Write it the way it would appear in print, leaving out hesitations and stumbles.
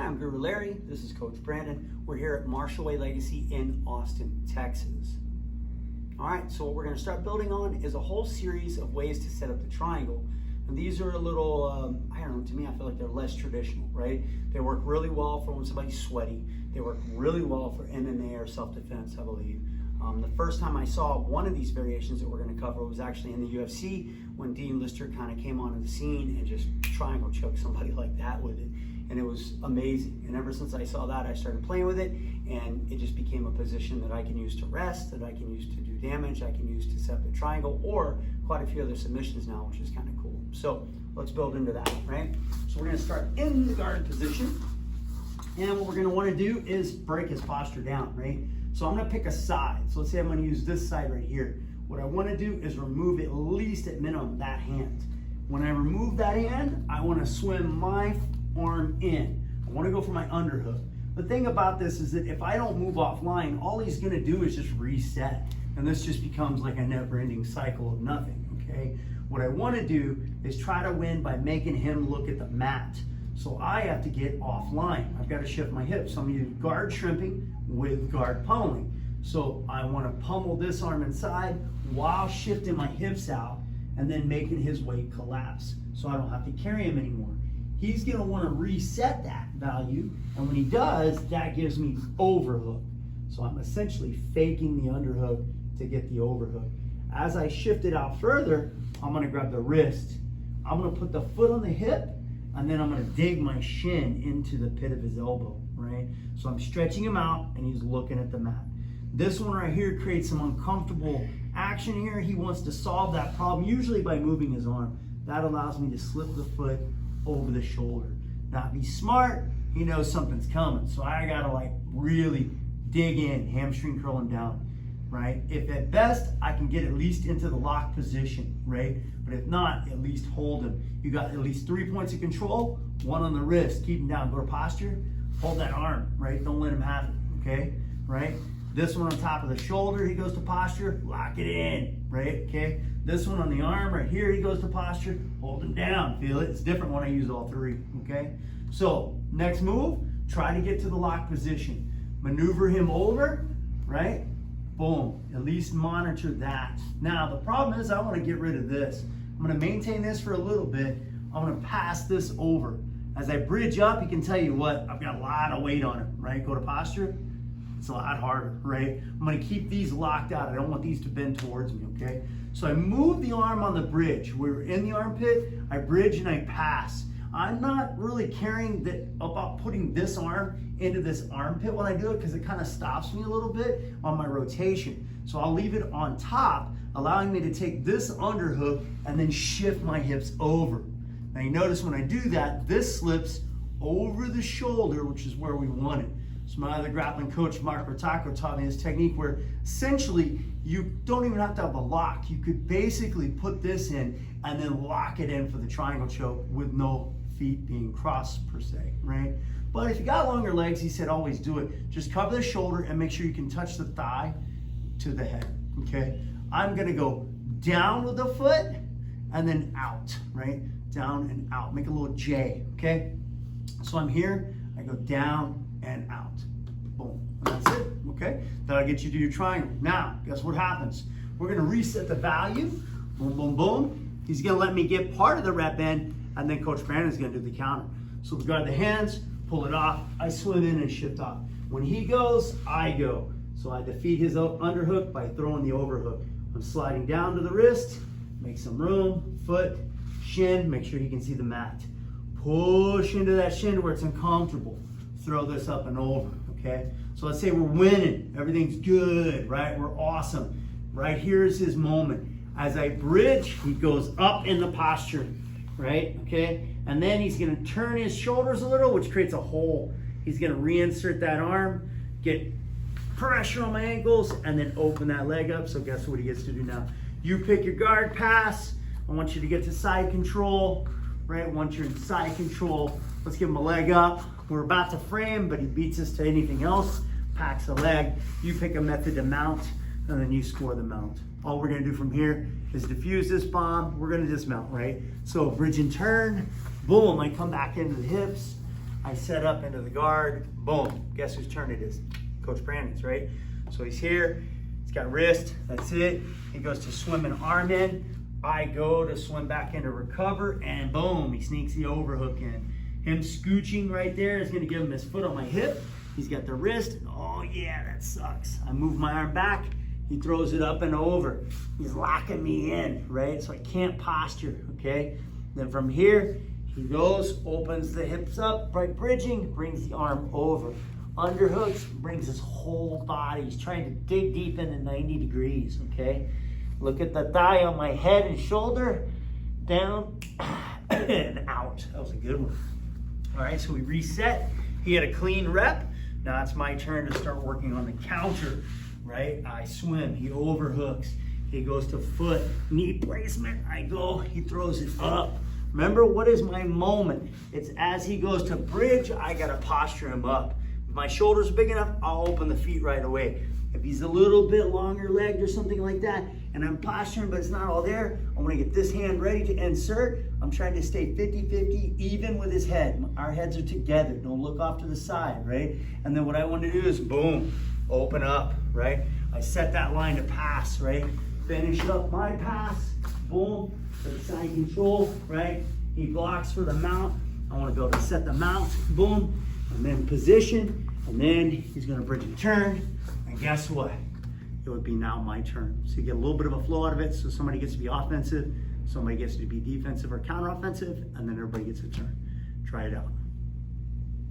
I'm Guro Larry. This is Coach Brandon. We're here at Marshall Way Legacy in Austin, Texas. All right, so what we're going to start building on is a whole series of ways to set up the triangle. And these are a little, I don't know, to me I feel like they're less traditional, right? They work really well for when somebody's sweaty. They work really well for MMA or self-defense, I believe. The first time I saw one of these variations that we're going to cover was actually in the UFC when Dean Lister kind of came onto the scene and just triangle choked somebody like that with it. And it was amazing. And ever since I saw that, I started playing with it, and it just became a position that I can use to rest, that I can use to do damage, I can use to set up the triangle, or quite a few other submissions now, which is kind of cool. So let's build into that, right? So we're going to start in the guard position. And what we're going to want to do is break his posture down, right? So I'm going to pick a side. So let's say I'm going to use this side right here. What I want to do is remove at least at minimum that hand. When I remove that hand, I want to swim my arm in. I want to go for my underhook. The thing about this is that if I don't move offline, all he's going to do is just reset. And this just becomes like a never-ending cycle of nothing, okay? What I want to do is try to win by making him look at the mat. So I have to get offline. I've got to shift my hips. So I'm going to do guard shrimping with guard pummeling. So I want to pummel this arm inside while shifting my hips out and then making his weight collapse. So I don't have to carry him anymore. He's going to want to reset that value. And when he does, that gives me overhook. So I'm essentially faking the underhook to get the overhook. As I shift it out further, I'm going to grab the wrist. I'm going to put the foot on the hip, and then I'm going to dig my shin into the pit of his elbow, right? So I'm stretching him out, and he's looking at the mat. This one right here creates some uncomfortable action here. He wants to solve that problem, usually by moving his arm. That allows me to slip the foot over the shoulder. Now, if he's smart, he knows something's coming. So I got to like really dig in, hamstring curl him down, right? If at best, I can get at least into the lock position, right? But if not, at least hold him. You got at least 3 points of control, one on the wrist, keep him down, go to posture, hold that arm, right? Don't let him have it, okay? Right? This one on top of the shoulder, he goes to posture, lock it in, right? Okay? This one on the arm right here, he goes to posture, hold him down, feel it? It's different when I use all three, okay? So, next move, try to get to the lock position. Maneuver him over, right? Boom, at least monitor that. Now, the problem is I want to get rid of this. I'm going to maintain this for a little bit. I'm going to pass this over. As I bridge up, you can tell you what, I've got a lot of weight on him, right? Go to posture, it's a lot harder, right? I'm going to keep these locked out. I don't want these to bend towards me, okay? So I move the arm on the bridge. We're in the armpit, I bridge and I pass. I'm not really caring about putting this arm into this armpit when I do it because it kind of stops me a little bit on my rotation. So I'll leave it on top, allowing me to take this underhook and then shift my hips over. Now you notice when I do that, this slips over the shoulder, which is where we want it. So my other grappling coach, Mark Rotacco, taught me this technique where essentially you don't even have to have a lock. You could basically put this in and then lock it in for the triangle choke with no feet being crossed per se, right? But if you got longer legs, he said always do it. Just cover the shoulder and make sure you can touch the thigh to the head, okay? I'm gonna go down with the foot and then out, right? Down and out, make a little J, okay? So I'm here, I go down and out, boom, and that's it, okay? That'll get you to your triangle. Now, guess what happens? We're gonna reset the value, boom, boom, boom. He's gonna let me get part of the rep in, and then Coach Brandon's gonna do the counter. So we guard the hands, pull it off, I swim in and shift off. When he goes, I go. So I defeat his underhook by throwing the overhook. I'm sliding down to the wrist, make some room, foot, shin, make sure you can see the mat. Push into that shin where it's uncomfortable. Throw this up and over, okay? So let's say we're winning, everything's good, right? We're awesome. Right here is his moment. As I bridge, he goes up in the posture, right? Okay, and then he's gonna turn his shoulders a little, which creates a hole. He's gonna reinsert that arm, get pressure on my ankles, and then open that leg up. So guess what he gets to do now? You pick your guard pass. I want you to get to side control, right? Once you're in side control, let's give him a leg up. We're about to frame, but he beats us to anything else, packs a leg. You pick a method to mount, and then you score the mount. All we're gonna do from here is diffuse this bomb. We're gonna dismount, right? So bridge and turn, boom, I come back into the hips. I set up into the guard, boom. Guess whose turn it is? Coach Brandon's, right? So he's here, he's got wrist, that's it. He goes to swim an arm in. I go to swim back in to recover, and boom, he sneaks the overhook in. Him scooching right there is gonna give him his foot on my hip. He's got the wrist, oh yeah, that sucks. I move my arm back, he throws it up and over. He's locking me in, right? So I can't posture, okay? Then from here, he goes, opens the hips up, right bridging, brings the arm over. Underhooks, brings his whole body. He's trying to dig deep into 90 degrees, okay? Look at the thigh on my head and shoulder, down and out. That was a good one. All right, so we reset. He had a clean rep. Now it's my turn to start working on the counter, right? I swim, he overhooks. He goes to foot, knee placement. I go, he throws it up. Remember, what is my moment? It's as he goes to bridge, I gotta posture him up. If my shoulders are big enough, I'll open the feet right away. If he's a little bit longer legged or something like that, and I'm posturing, but it's not all there, I wanna get this hand ready to insert. I'm trying to stay 50-50 even with his head. Our heads are together. Don't look off to the side, right? And then what I want to do is boom, open up, right? I set that line to pass, right? Finish up my pass, boom, to the side control, right? He blocks for the mount. I want to be able to set the mount, boom, and then position, and then he's going to bridge and turn. And guess what? It would be now my turn. So you get a little bit of a flow out of it. So somebody gets to be offensive, somebody gets to be defensive or counter-offensive, and then everybody gets a turn. Try it out.